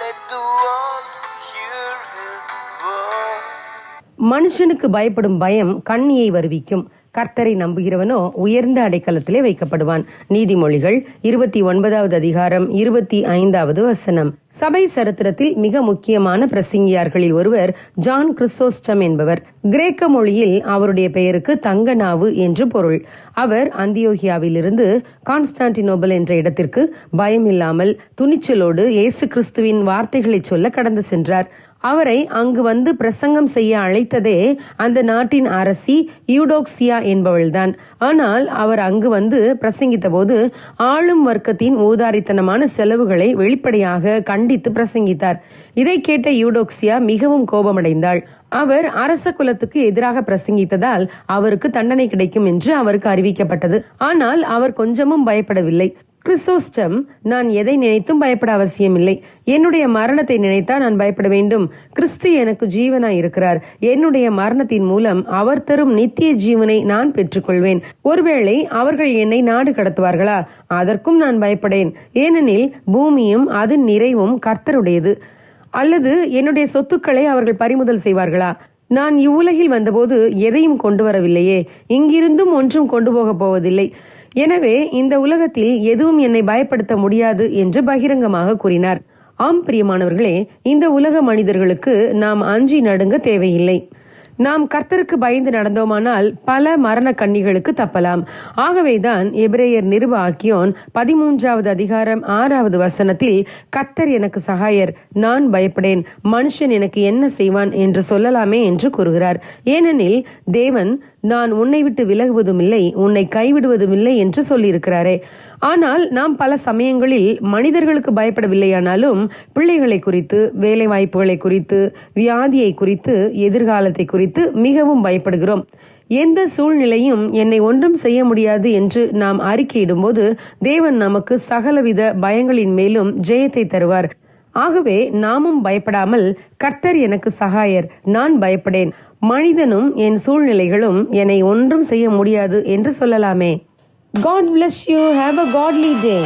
Let the world hear his word. மனுஷனுக்கு பயப்படும் பயம் கண்ணியை வருவிக்கும். கர்த்தரை நம்புகிறவனோ உயர்ந்த அடைக்கலத்திலே வைக்கப்படுவான். நீதிமொழிகள் 29வது அதிகாரம் 25வது வசனம். சபை சரித்திரத்தில் மிக முக்கியமான பிரசங்கியார்களில் ஒருவர் ஜான் கிறிசோஸ்டம் என்பவர். கிரேக்க மொழியில் அவருடைய பெயருக்கு தங்க நாவு என்று பொருள். அவர் அந்தியோகியாவிலிருந்து கான்ஸ்டான்டினோபிள் என்ற இடத்திற்கு பயமில்லாமல் துணிச்சலோடு இயேசு கிறிஸ்துவின் வார்த்தைகளை சொல்ல கடந்து சென்றார். அவரை அங்கு வந்து பிரசங்கம் செய்ய அழைத்ததே அந்த நாட்டின் அரசி யூடோக்சியா என்பவள்தான். ஆனால் அவர் அங்கு வந்து பிரசங்கித்த போது ஆளும் வர்க்கத்தின் ஊதாரித்தனமான செலவுகளை வெளிப்படையாக கண்டித்து பிரசங்கித்தார். இதை கேட்ட யூடோக்சியா மிகவும் கோபமடைந்தாள். அவர் அரச குலத்துக்கு எதிராக பிரசங்கித்ததால் அவருக்கு தண்டனை கிடைக்கும் என்று அவருக்கு அறிவிக்கப்பட்டது. ஆனால் அவர் கொஞ்சமும் பயப்படவில்லை. கிறிசோஸ்டம், நான் எதை நினைத்தும் பயப்பட அவசியமில்லை. என்னுடைய மரணத்தை நினைத்தா நான் பயப்பட வேண்டும். கிறிஸ்து எனக்கு ஜீவனாய் இருக்கிறார். என்னுடைய மரணத்தின் மூலம் அவர் தரும் நித்திய ஜீவனை நான் பெற்றுக்கொள்வேன். ஒருவேளை அவர்கள் என்னை நாடு கடத்துவார்களா? அதற்கும் நான் பயப்படேன். ஏனெனில் பூமியும் அதன் நிறைவும் கர்த்தருடையது. அல்லது என்னுடைய சொத்துக்களை அவர்கள் பறிமுதல் செய்வார்களா? நான் இவ்வுலகில் வந்தபோது எதையும் கொண்டு வரவில்லையே, இங்கிருந்தும் ஒன்றும் கொண்டு போக போவதில்லை. எனவே இந்த உலகத்தில் எதுவும் என்னை பயப்படுத்த முடியாது என்று பகிரங்கமாக கூறினார். ஆம் பிரியமானவர்களே, இந்த உலக மனிதர்களுக்கு நாம் அஞ்சி நடுங்க தேவையில்லை. நாம் கர்த்தருக்கு பயந்து நடந்தோமானால் பல மரண கண்ணிகளுக்கு தப்பலாம். ஆகவேதான் எபிரேயர் நிருப ஆக்கியோன் 13வது அதிகாரம் 6வது வசனத்தில் கர்த்தர் எனக்கு சகாயர், நான் பயப்படேன், மனுஷன் எனக்கு என்ன செய்வான் என்று சொல்லலாமே என்று கூறுகிறார். ஏனெனில் தேவன் நான் உன்னை விட்டு விலகுவதும் இல்லை, உன்னை கைவிடுவதும் இல்லை என்று சொல்லியிருக்கிறாரே. ஆனால் நாம் பல சமயங்களில் மனிதர்களுக்கு பயப்படவில்லையானாலும் பிள்ளைகளை குறித்து, வேலை வாய்ப்புகளை குறித்து, வியாதியை குறித்து, எதிர்காலத்தை குறித்து மிகவும் பயப்படுகிறோம். எந்த சூழ்நிலையும் என்னை ஒன்றும் செய்ய முடியாது என்று நாம் அறிக்கையிடும் போது தேவன் நமக்கு சகலவித பயங்களின் மேலும் ஜெயத்தை தருவார். ஆகவே நாமும் பயப்படாமல் கர்த்தர் எனக்கு சகாயர், நான் பயப்படேன், மனிதனும் என் சூழ்நிலைகளும் என்னை ஒன்றும் செய்ய முடியாது என்று சொல்லலாமே. God bless you. Have a godly day.